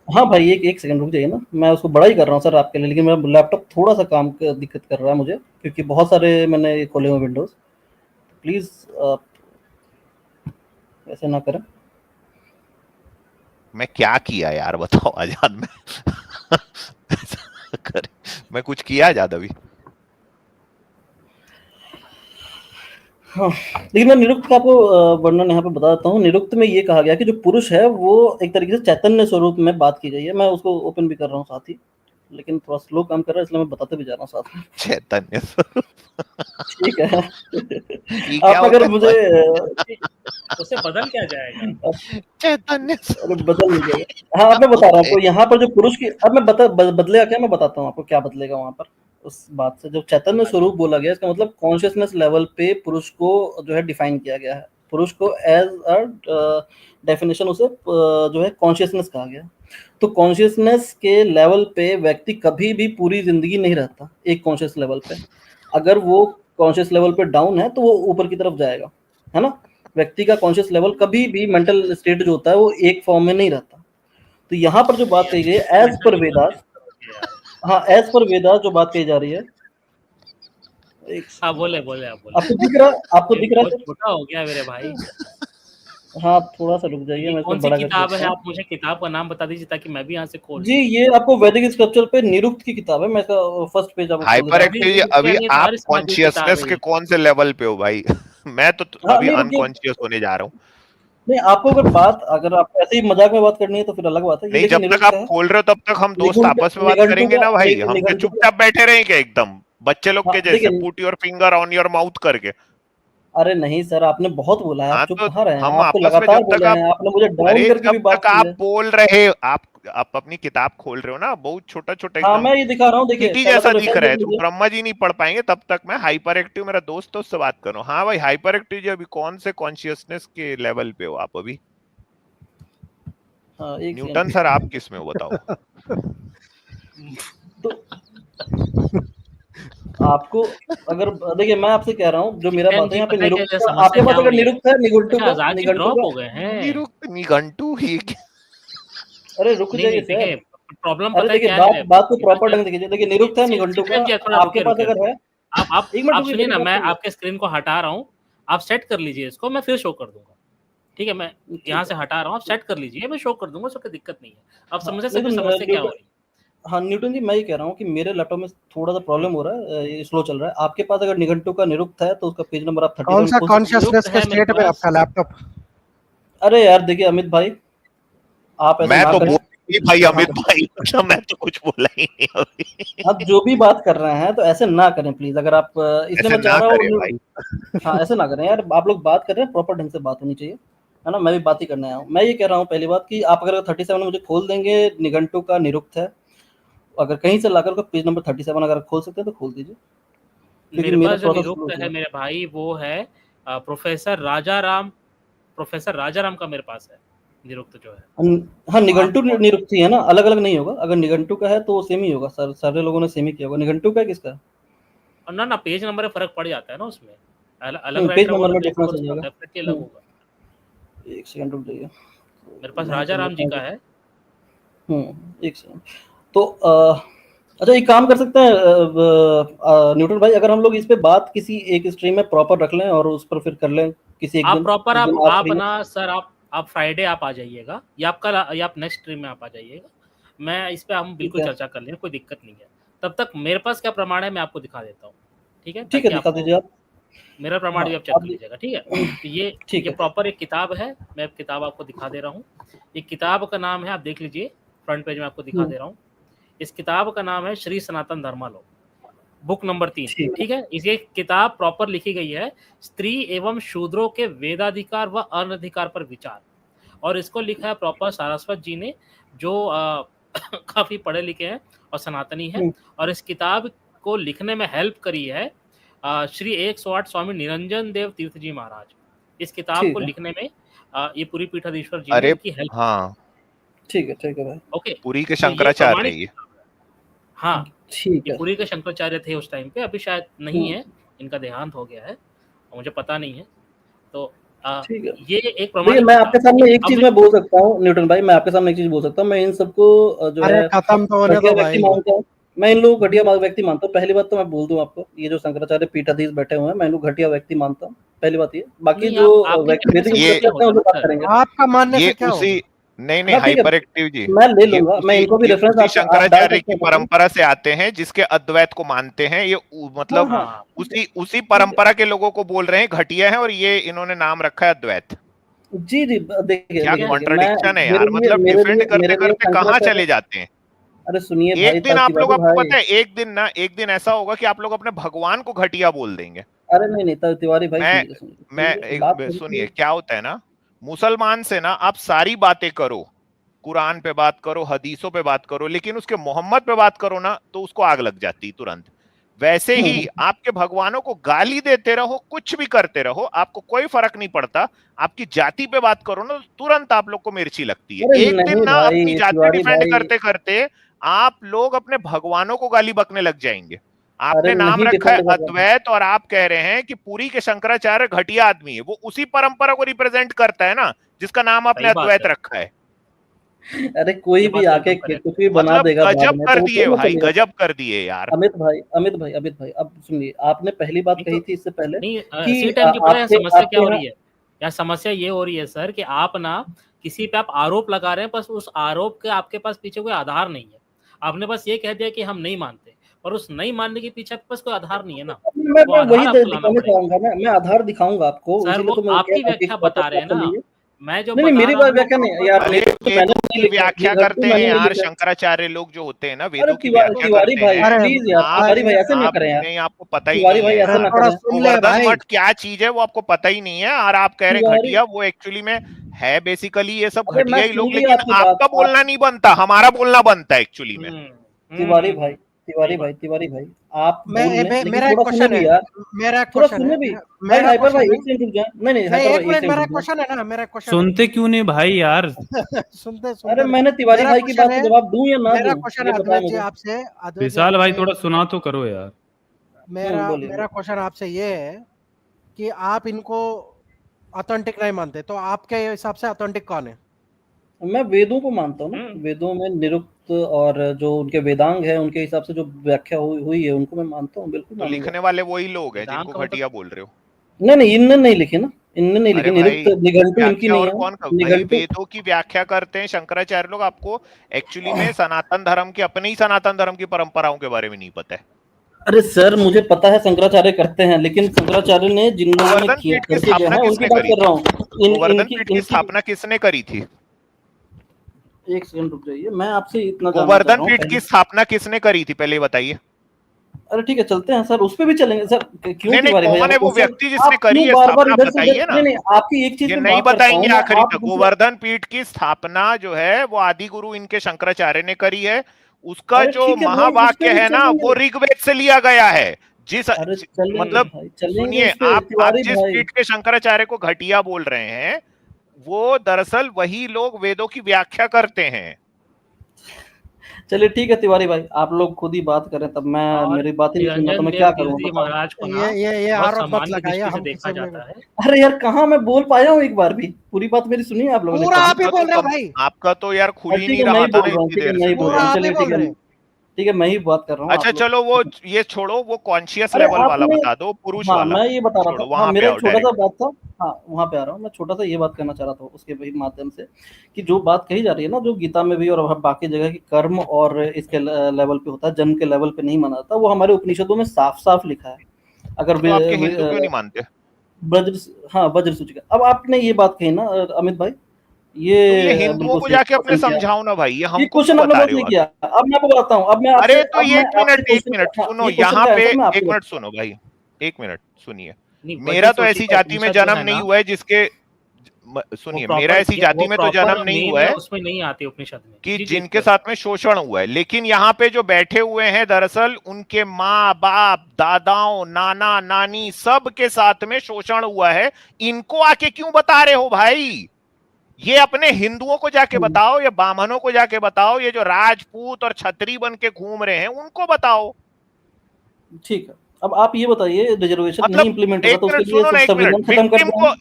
हाँ भाई, एक सेकंड रुक जाइए ना, मैं उसको बड़ा ही कर रहा हूँ सर आपके लिए, लेकिन मेरा लैपटॉप थोड़ा सा काम का दिक्कत कर रहा है मुझे, क्योंकि बहुत सारे मैंने खोले हुए विंडोज़। प्लीज़ आप ऐसे ना करें। मैं क्या किया यार, बताओ आजाद में। मैं कुछ किया आजाद अभी? हाँ, लेकिन मैं निरुक्त का आपको वर्णन यहाँ पे बता देता हूँ। निरुक्त में ये कहा गया कि जो पुरुष है वो एक तरीके से चैतन्य स्वरूप में बात की गई है। मैं उसको ओपन भी कर रहा हूँ साथ ही, लेकिन थोड़ा स्लो काम कर रहा है, इसलिए मैं बताते भी जा रहा हूँ साथ में। चैतन्य स्वरूप। ठीक है। ये क्या आप होता अगर है मुझे उससे बदल क्या जाएगा? चैतन्य अरे स्वरूप? बदल नहीं जाएगा। हाँ, अब मैं बता रहा हूँ आपको, यहाँ पर जो पुरुष की, अब मैं बदलेगा क्या, मैं बताता हूँ आपको क्या बदलेगा वहाँ पर। उस बात से जो चैतन्य स्वरूप बोला गया, इसका मतलब कॉन्शियसनेस लेवल पे पुरुष को जो है डिफाइन किया गया है। पुरुष को एज अ डेफिनेशन उसे जो है कॉन्शियसनेस कहा गया। तो कॉन्शियसनेस के लेवल पे व्यक्ति कभी भी पूरी जिंदगी नहीं रहता एक कॉन्शियस लेवल पे। अगर वो कॉन्शियस लेवल पे डाउन है तो वो ऊपर की तरफ जाएगा, है ना? व्यक्ति का कॉन्शियस लेवल कभी भी मेंटल स्टेट जो होता है वो एक फॉर्म में नहीं रहता। तो यहाँ पर जो बात कही गई है as per mentally Vedas, confuse करोगे यार। हाँ एज पर वेदास जो बात कही जा रही है, एक हाँ सेकंड, बोले बोले, आप बोले। आपको दिख रहा, आपको ये दिख रहा बहुत है? छोटा हो गया मेरे भाई। हाँ आप थोड़ा सा रुक जाइए, ये मैं इसको कौन सी बड़ा करके किताब देखता है? हूँ। आप मुझे किताब का नाम बता दीजिए ताकि मैं भी यहाँ से खोल जी लूँ। ये आपको वैदिक स्क्रिप्चर पे निरुक्त की किताब है, मैं इसका फर्स्ट पेज आपको खोल देता हाइपर हूँ। सभी एक्टिव, निरुक्त अभी यानी ये आप सारी समाजी किताब कॉन्शियसनेस है के ये। कौन से लेवल पे हो भाई? मैं तो हाँ अभी नहीं रुकिए, अनकॉन्शियस होने जा रहा हूँ। नहीं आपको अगर आप ऐसे ही मजाक में बात करनी है तो फिर अलग बात है। ये नहीं, देखिए जब तक निरुक्त आप है। खोल रहे हो तब तक हम दोस्त निगुंट आपस में बात निघंटु करेंगे का ना भाई। हम क्या निघंटु का, चुपचाप बैठे रहेंगे एकदम बच्चे लोग हाँ के जैसे, देखिए, put your finger on your mouth करके? अरे नहीं सर, आपने बहुत बोला है, आप हाँ, चुप तो कहाँ रहे हैं? हम आप तो आपस में लगातार जब तक बोले आप, हैं, आपने मुझे डाउन अरे करके जब भी बात तक की आप है। बोल रहे, आप अपनी किताब खोल रहे हो ना, बहुत छोटा छोटा हाँ एकदम मैं ये दिखा रहा हूँ, देखिए चींटी पहला तो जैसा दिख वेबसाइट रहा देख है, तो लीजिए। ब्रह्मा जी नहीं पढ़ पाएंगे। तब तक मैं हाइपर एक्टिव, मेरा दोस्त तो उससे बात करूँ। हाँ भाई, हाइपर एक्टिव जी, अभी कौन से कॉन्शियसनेस के लेवल पे हो आप अभी? हाँ एक न्यूटन सेकंड। सर, आप किस में हो बताओ? तो आपको अगर देखिए, मैं आपसे कह रहा हूँ जो मेरा चिकन बात है जी यहाँ पे पता है निरुक्त क्या का, समस्या आपके क्या पास हो अगर रही है? निरुक्त है, अच्छा आजाद जी निघंटु ड्रॉप का, हो गए हैं। निघंटू ही? अरे रुक नहीं जाइए नहीं, सर। देखिए प्रॉब्लम अरे पता है देखिए, क्या बात है? बात को यहाँ प्रॉपर पे ढंग से कीजिए। देखिए निरुक्त है, निघंटु का, चिकन जी थोड़ा आपके रुके पास रुके अगर रुके। है, आप एक मिनट आप रुकिए, सुनिए मेरी ना, बात मैं सुनिए। आपके स्क्रीन को हटा रहा हूँ। आप सेट कर लीजिए इसको, मैं फिर शो कर दूंगा। ठीक है, मैं यहाँ ठीक से है। हटा रहा हूँ, आप सेट कर लीजिए, मैं शो कर दूंगा, उसको कोई दिक्कत नहीं है। अब हाँ समझ नहीं तो सकते समस्या क्या हो न्यूटन, रही है। हाँ न्यूटन जी, मैं ये कह रहा हूँ कि मेरे लैपटॉप में थोड़ा सा प्रॉब्लम हो रहा है, ये स्लो चल रहा है। आपके पास अगर निघंटु का निरुक्त है तो उसका पेज नंबर आप कौन 37 सा खोल सकते हैं। निरुक्त कॉन्शियसनेस के है मेरे स्टेट में पास। आपका लैपटॉप? अरे यार देखिए अमित भाई, आप ऐसे मैं ना तो करें। बोल नहीं भाई, हाँ अमित भाई, मतलब मैं तो कुछ बोला ही नहीं अभी। आप जो भी बात कर रहे हैं तो ऐसे ना करें प्लीज। अगर आप इसलिए ऐसे मैं चाह ना रहा करे हूँ, भाई। हाँ ऐसे ना करें यार। आप लोग बात कर रहे हैं, प्रॉपर ढंग से बात होनी चाहिए, है ना? मैं भी बात ही करने आया हूँ। मैं ये कह रहा हूँ पहली बात कि आप अगर 37 मुझे खोल देंगे, निघंटु का निरुक्त है, अगर कहीं से लाकर पेज नंबर 37 अगर खोल सकते हैं तो खोल दीजिए, क्योंकि मेरे मेरा पास जो थोड़ा सा स्लो निरुक्त चल है रहा मेरे भाई वो है प्रोफेसर राजाराम। प्रोफेसर राजाराम का मेरे पास है निरुक्त जो है। है। हाँ वो निघंटु आपको निरुक्त ही है ना, अलग अलग नहीं होगा। अगर निघंटु का है तो वो सेम ही होगा सर, सारे लोगों ने सेम ही किया होगा। निघंटु का है किसका? और ना पेज नंबर में फर्क पड़ जाता है ना उसमें। अलग पेज राइटर नंबर होगा में तो डिफरेंस उसका हो जाएगा। डेफिनेटली अलग होगा। एक सेकंड रुक जाइए, मेरे पास मैं राजा कर राम जी लेता का हूँ। है। एक सेकंड। तो अच्छा एक काम कर सकते हैं न्यूटन भाई, अगर हम लोग इस पे बात किसी एक स्ट्रीम में प्रॉपर रख लें और उस पर फिर कर लें किसी एक आप दिन, प्रॉपर जिस दिन आप फ्री हो। ना सर, आप फ्राइडे आप आ जाइएगा, या आप कल, या आप नेक्स्ट स्ट्रीम में आप आ जाइएगा। मैं इस पे हम ठीक बिल्कुल है, चर्चा कर लेंगे, कोई दिक्कत नहीं है। तब तक मेरे पास क्या प्रमाण है मैं आपको दिखा देता हूँ, ठीक है, ठीक है, ताकि दिखा आपको दीजिए आप। मेरा प्रमाण हाँ भी आप चेक आप कर लीजिएगा, ठीक है। तो ठीक ये है, प्रॉपर एक किताब है, मैं एक किताब आपको दिखा दे रहा हूँ। ये किताब का नाम है, आप देख लीजिए, फ्रंट पेज में आपको दिखा दे रहा हूँ। इस किताब का नाम है श्री सनातन धर्मालोक, बुक नंबर 3, ठीक है, ठीक है। ये किताब प्रॉपर लिखी गई है स्त्री एवं शूद्रों के वेदाधिकार व अनधिकार पर विचार, और इसको लिखा है प्रॉपर सारस्वत जी ने, जो काफी पढ़े लिखे हैं और सनातनी है। और इस किताब को लिखने में हेल्प करी है श्री 108 स्वामी निरंजन देव तीर्थ जी महाराज। इस किताब को ठीक है, लिखने में ये पुरी पीठाधीश्वर जी ने अरे इनकी हेल्प, हाँ, ठीक है भाई, ओके। पुरी के तो ये शंकराचार्य प्रमाणित, ये। हाँ, ठीक ये है। पुरी के शंकराचार्य थे उस टाइम पे, अभी शायद नहीं है, इनका देहांत हो गया है, मुझे पता नहीं है। तो ठीक है ये एक भैया, प्रमाणित मैं आपके किताब है। सामने एक अब चीज मैं बोल सकता हूँ न्यूटन भाई, मैं आपके सामने एक चीज बोल सकता हूँ, मैं इन सबको जो अरे है खत्म तो होने घटिया दो व्यक्ति भाई। मानता हूँ। मैं इन लोगों को घटिया व्यक्ति मानता हूँ। पहली बात तो मैं बोल दूं आपको, ये जो शंकराचार्य पीठाधीश बैठे हुए हैं, मैं इनको घटिया व्यक्ति मानता हूँ, पहली बात ये। बाकी नहीं, जो आप आपके व्यक्ति कहने से वैदिक कुछ ये नहीं करते हैं होता उनसे ना बात सर। करेंगे। आपका मानने ये से क्या उसी, होगा? नहीं हाँ ठीक है, हाइपर एक्टिव जी, मैं ले ये लूंगा, मैं उसी इनको भी ये रेफरेंस उसी आप डाल शंकराचार्य सकते की हैं। परंपरा से आते हैं जिसके अद्वैत को मानते हैं। ये हाँ मतलब हाँ, हाँ, उसी परंपरा के लोगों को बोल रहे हैं घटिया है, और ये इन्होंने नाम रखा है अद्वैत। जी जी, देखिए क्या ठीक है। देखिए मैं, कॉन्ट्रडिक्शन है यार, मतलब डिफेंड करते मेरे लिए करते कहाँ शंकराचार्य, चले जाते हैं। अरे सुनिए भाई एक दिन आप लोग, तिवारी आपको भाई, पता है, एक दिन ऐसा होगा कि आप लोग अपने भगवान को घटिया बोल देंगे। अरे नहीं नहीं तिवारी भाई, मैं सुनिए सुनिए मैं सुनिए, बात सुनिए, सुनिए। क्या होता है ना, मुसलमान से ना आप सारी बातें करो, कुरान पे बात करो, हदीसों पे बात करो, लेकिन उसके मोहम्मद पे बात करो ना तो उसको आग लग जाती तुरंत। वैसे ही हम्म, आपके भगवानों को गाली देते रहो, कुछ भी करते रहो, आपको कोई फर्क नहीं पड़ता। आपकी जाति पे बात करो ना तो तुरंत आप लोग को मिर्ची लगती है। अरे एक दिन नहीं ना अपनी भाई जाति तिवारी डिफेंड भाई, करते करते आप लोग अपने भगवानों को गाली बकने लग जाएंगे। अरे आपने नाम नहीं रखा है डिफेंड कर रहा अद्वैत, और आप कह रहे हैं कि पुरी के शंकराचार्य घटिया आदमी है। वो उसी परंपरा को रिप्रेजेंट करता है ना जिसका नाम आपने सही बात अद्वैत है, रखा है। हूँ। अरे कोई ये भी बात तो आके एकदम करेक्ट कुछ है। भी बना मतलब देगा बाद गजब में, कर तो वो दिए थोड़ी ना भाई, चलेगा। गजब कर दिए यार। अमित भाई, अब सुनिए, आपने पहली बात नहीं कही तो, थी इससे पहले नहीं कि इसी टाइम की पता है आपके समस्या क्या आपके हो यहाँ, रही है? या समस्या ये हो रही है सर कि आप ना किसी पे आप आरोप लगा रहे हैं, बस उस आरोप के आपके पास पीछे कोई आधार नहीं है। आपने बस ये कह दिया कि हम नहीं मानते, और उस नहीं मानने के पीछे आपके पास कोई आधार नहीं है ना, वो मैं वही आधार आपको लाना दिखाने पड़ेगा। चाहूंगा ना, मैं आधार दिखाऊंगा आपको, सर इसीलिए वो तो मैं कह आपकी रहा हूँ कि व्याख्या प्रॉपर बता रहे बात हैं कर ना, लीजिए। मैं जो नहीं नहीं, बता मेरी रहा हूँ वो व्याख्या नहीं प्रॉपर यार, अरे वेदों तो मैंने वेदों नहीं की लिखे, व्याख्या निघंटू करते हैं मैंने नहीं यार, लिखे। शंकराचार्य लोग जो होते हैं ना अरे वेदों की व्याख्या तिवारी करते भाई हैं। अरे प्लीज यार, आप तिवारी भाई ऐसे ना आप करें यार, नहीं, आपको पता ही तिवारी नहीं भाई है ऐसे अरे ना यार। थोड़ा करें। सुन ले गोवर्धन भाई। मठ क्या चीज है वो आपको पता ही नहीं है, और आप कह रहे हैं तिवारी, घटिया। वो एक्चुअली में है बेसिकली ये सब अरे मैं घटिया ही सुन लोग, लिया लेकिन आपकी बात। आपका आप बोलना नहीं बनता, हमारा बोलना बनता है एक्चुअली में। तिवारी भाई, सही बात। तिवारी भाई, आप बोल लें, लेकिन मेरा एक थोड़ा सुने क्वेश्चन है, भी यार, मेरा एक थोड़ा क्वेश्चन सुने है, भी। भाई मेरा हाइपर भाई क्वेश्चन है। एक सेकंड रुक जाए, नहीं नहीं नहीं हाइपर एक भाई एक मिनट, सेकंड मेरा रुक जाए। क्वेश्चन है ना, मेरा क्वेश्चन है। सुनते क्यों नहीं भाई यार? सुनते अरे सुनते नहीं। मैंने तिवारी मेरा भाई की क्वेश्चन बात है, का जवाब दूं या ना मेरा दूं, क्वेश्चन ये है बताएं अद्वैत जी मुझे। आपसे, अद्वैत जी विशाल भाई आपसे, थोड़ा सुना तो करो यार। मेरा बोलिए मेरा क्वेश्चन आपसे ये है कि आप इनको ऑथेंटिक नहीं मानते, तो आपके हिसाब से ऑथेंटिक कौन है? मैं वेदों को मानता हूँ ना, वेदों में निरुक्त और जो उनके वेदांग है उनके हिसाब से जो व्याख्या हुई है उनको मैं मानता हूँ, बिल्कुल तो मानूंगा। लिखने वाले वही लोग हैं वेदांत जिनको का मतलब घटिया बोल रहे हो। नहीं नहीं, इनने नहीं लिखे ना, इनने नहीं लिखे, अरे निरुक्त भाई, निघंटू इनकी व्याख्या नहीं और है। कौन कर भाई? निघंटू, वेदों की व्याख्या करते हैं शंकराचार्य लोग। आपको एक्चुअली में सनातन धर्म की, अपने ही सनातन धर्म की परंपराओं के बारे में नहीं पता है। अरे सर मुझे पता है शंकराचार्य करते हैं, लेकिन शंकराचार्य ने जिन लोगों ने गोवर्धन पीठ की करके गए स्थापना हैं उनकी किसने बात करी कर थी? रहा हूँ। गोवर्धन इनकी पीठ की इनकी स्थापना किसने करी थी? एक सेकंड रुक जाइए, मैं आपसे इतना जानना चाह गोवर्धन रहा हूँ पीठ पहले। की स्थापना किसने करी थी पहले ये बताइए। अरे ठीक है, चलते हैं सर, उस पे भी चलेंगे सर, क्यों नहीं नहीं, तिवारी भाई कौन आप है वो क्वेश्चन, व्यक्ति जिसने आप करी क्यों है बार बार स्थापना? आप इधर से उधर, बताइए ना। नहीं नहीं, आपकी एक चीज ये पे नहीं बात करता हूँ बताएंगे मैं, आखिरी आप तक। मुझे, गोवर्धन पीठ की स्थापना जो है वो आदि गुरु इनके शंकराचार्य ने करी है। उसका अरे जो ठीक है भाई, उस पे महावाक्य भी है ना वो चलेंगे। ऋग्वेद से लिया गया है। अरे चलेंगे मतलब भाई, चलेंगे सुनिए, उस पे आप तिवारी जिस भाई। पीठ के शंकराचार्य को घटिया बोल रहे हैं वो दरअसल वही लोग वेदों की व्याख्या करते हैं। चलिए ठीक है तिवारी भाई, आप लोग खुद ही बात करें, तब मैं और मेरी बात ही नहीं सुनना तो निरंजन मैं क्या देव करूं गिरजी बताओ। महाराज को ना ये बहुत आरोप मत सामान्य लगाइए दृष्टि से हम देखा किसी में। जाता है। अरे यार कहाँ मैं बोल पाया हूँ एक बार भी, पूरी बात मेरी सुनी है आप लोगों ने पूरा कभी? आप ही बोल रहे हो भाई, आपका तो यार खुल ही ठीक नहीं है मैं रहा ही था बोल ना रहा हूँ, इतनी ठीक है देर मैं से ही तो बोल पूरा रहा हूँ, आप ही चलिए बोल रहे हैं। ठीक है मैं ही बात कर रहा हूँ, अच्छा आप लोग चलो ये छोड़ो, वो कॉन्शियस अरे लेवल वाला आपने, बता दो, पुरुष हाँ वाला मैं ये बता रहा छोड़ो, था, हाँ वहां पे मेरा आओ एक छोटा सा डायरेक्ट। बात था, हाँ वहाँ पे आ रहा हूँ मैं, छोटा सा ये बात करना चाह रहा था उसके भी माध्यम से, कि जो बात कही जा रही है ना, जो गीता में भी और बाकी जगह की कर्म और इसके लेवल पे होता है, जन्म के लेवल पे नहीं माना जाता, वो हमारे उपनिषदों में साफ साफ लिखा है। अगर तो आपके हिंदू क्यों नहीं मानते? वज्र, हाँ वज्र सूची का, अब आपने ये बात कही ना अमित भाई, तो ये ये हिंदुओं बिल्कुल को सही जाके अपने क्वेश्चन किया, समझाओ ना भाई, ये ये हमको क्यों क्वेश्चन आपने बता बहुत रहे हो नहीं किया। आगे? अब मैं आपको बताता हूँ, अरे तो अब मैं आपसे एक क्वेश्चन मिनट हाँ, सुनो, ये क्वेश्चन यहाँ का पे आंसर मैं आपको एक बताता मिनट सुनो भाई, एक मिनट सुनिए। नहीं, मेरा वज्र तो सूची ऐसी का जाति में उपनिषद जो जन्म है नहीं ना, हुआ है जिसके, वो सुनिए, मेरा प्रॉपर ऐसी जाति में तो जन्म नहीं नेम हुआ है, है उसमें नहीं आती उपनिषद में। कि जी जी जिनके सर। साथ में शोषण हुआ है, लेकिन यहाँ पे जो बैठे हुए हैं दरअसल उनके माँ बाप दादाओं नाना नानी सब के साथ में शोषण हुआ है। इनको आके क्यों बता रहे हो भाई? ये अपने हिंदुओं को जाके बताओ, या ब्राह्मणों को जाके बताओ, ये जो राजपूत और छत्री बन के घूम रहे हैं उनको बताओ। ठीक है। अब आप ये बताइए, रिजर्वेशन नहीं मतलब इंप्लीमेंट हो रहा एक तो उसके मिनट लिए सुनो ना, एक मिनट, संविधान खत्म कर विक्टिम दें को, हम,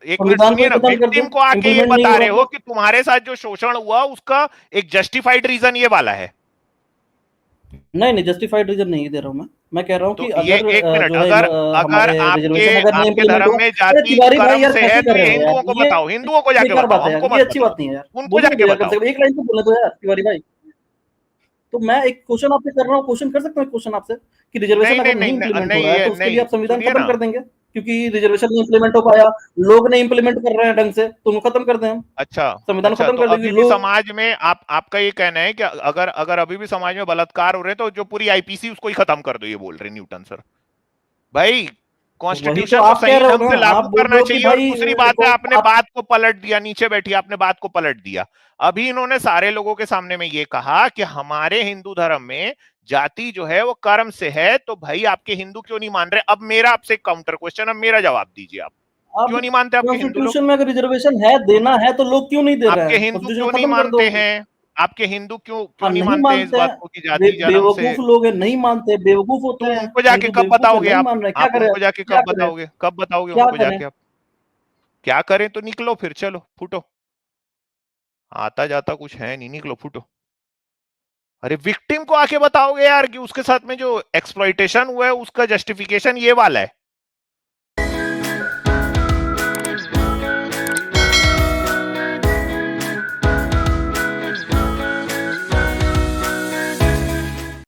एक मिनट संविधान को सुनिए ही ना, खत्म कर दें, विक्टिम को आके ये इंप्लीमेंट नहीं बता हो रहे रहा हो तो। कि तुम्हारे साथ जो शोषण हुआ उसका एक जस्टिफाइड रीजन ये वाला है। नहीं नहीं जस्टिफाइड रीजन नहीं दे रहा हूँ मैं कह रहा हूँ तो कि ये अगर एक मिनट, जो है अगर अगर हमारे आपके रिजर्वेशन अगर नहीं आपके इंप्लीमेंट धर्म हुआ, में अरे जाति तिवारी भाई कर्म यार से है कैसे तो कर ये रहे हो यार, हिंदुओं को ये बताओ, हिंदुओं को जाके बेकार बताओ, बात है यार, हमको ये मत अच्छी बताओ, बात नहीं है यार, उनको बोलने जाके दो यार, कम बताओ। से कम एक लाइन तो बोलने दो यार तिवारी भाई। तो मैं एक क्वेश्चन आपसे कर रहा हूँ, क्वेश्चन कर सकता हूँ क्वेश्चन आपसे, कि नहीं रिजर्वेशन नहीं अगर नहीं नहीं नहीं, इंप्लीमेंट हो रहा है नहीं, तो उसके लिए नहीं आप संविधान सुनिए खत्म ना, कर देंगे, क्योंकि रिजर्वेशन नहीं इंप्लीमेंट हो पाया, लोग नहीं इंप्लीमेंट कर रहे हैं ढंग से, तो उनको खत्म कर दें हम, अच्छा संविधान अच्छा, खत्म तो कर देंगे अभी भी लोग। समाज में आपका ये कहना है कि अगर अगर अभी भी समाज में बलात्कार हो रहे हैं तो जो पूरी आईपीसी उसको ही खत्म कर दो, ये बोल रहे हैं न्यूटन सर भाई। वही तो कॉन्स्टिट्यूशन को आप कह सही रहे हो ढंग ना, से आप लागू बोल करना रहे हो कि चाहिए। और भाई दूसरी बात है, देखो आपने आप, बात को पलट दिया, नीचे बैठी आपने बात को पलट दिया। अभी इन्होंने सारे लोगों के सामने में ये कहा कि हमारे हिंदू धर्म में जाति जो है वो कर्म से है, तो भाई आपके हिंदू क्यों नहीं मान रहे? अब मेरा आपसे काउंटर क्वेश्चन, अब मेरा जवाब दीजिए, आप अब क्यों नहीं मानते? आपके हिंदू लोग, कॉन्स्टिट्यूशन में अगर रिजर्वेशन है, देना है तो लोग क्यों नहीं दे रहे आपके हैं, हिंदू कॉन्स्टिट्यूशन क्यों नहीं खत्म कर दो। मानते हैं? आपके हिंदू क्यों हाँ क्यों नहीं नहीं मानते हैं इस मानते बात हैं, को कि जाति जन्म से? बेवकूफ लोग हैं, नहीं मानते, बेवकूफ तो होते हैं, उनको जाके हिंदू कब बेवकूफ है, बताओगे? नहीं मान रहे, क्या आप करें, उनको जाके क्या कब करें, बताओगे? कब बताओगे क्या उनको करें। जाके? आप क्या करें? तो निकलो फिर, चलो फूटो, आता जाता कुछ है नहीं, निकलो फूटो। अरे विक्टिम को आके बताओगे यार कि उसके साथ में जो एक्सप्लॉइटेशन हुआ है उसका जस्टिफिकेशन ये वाला है।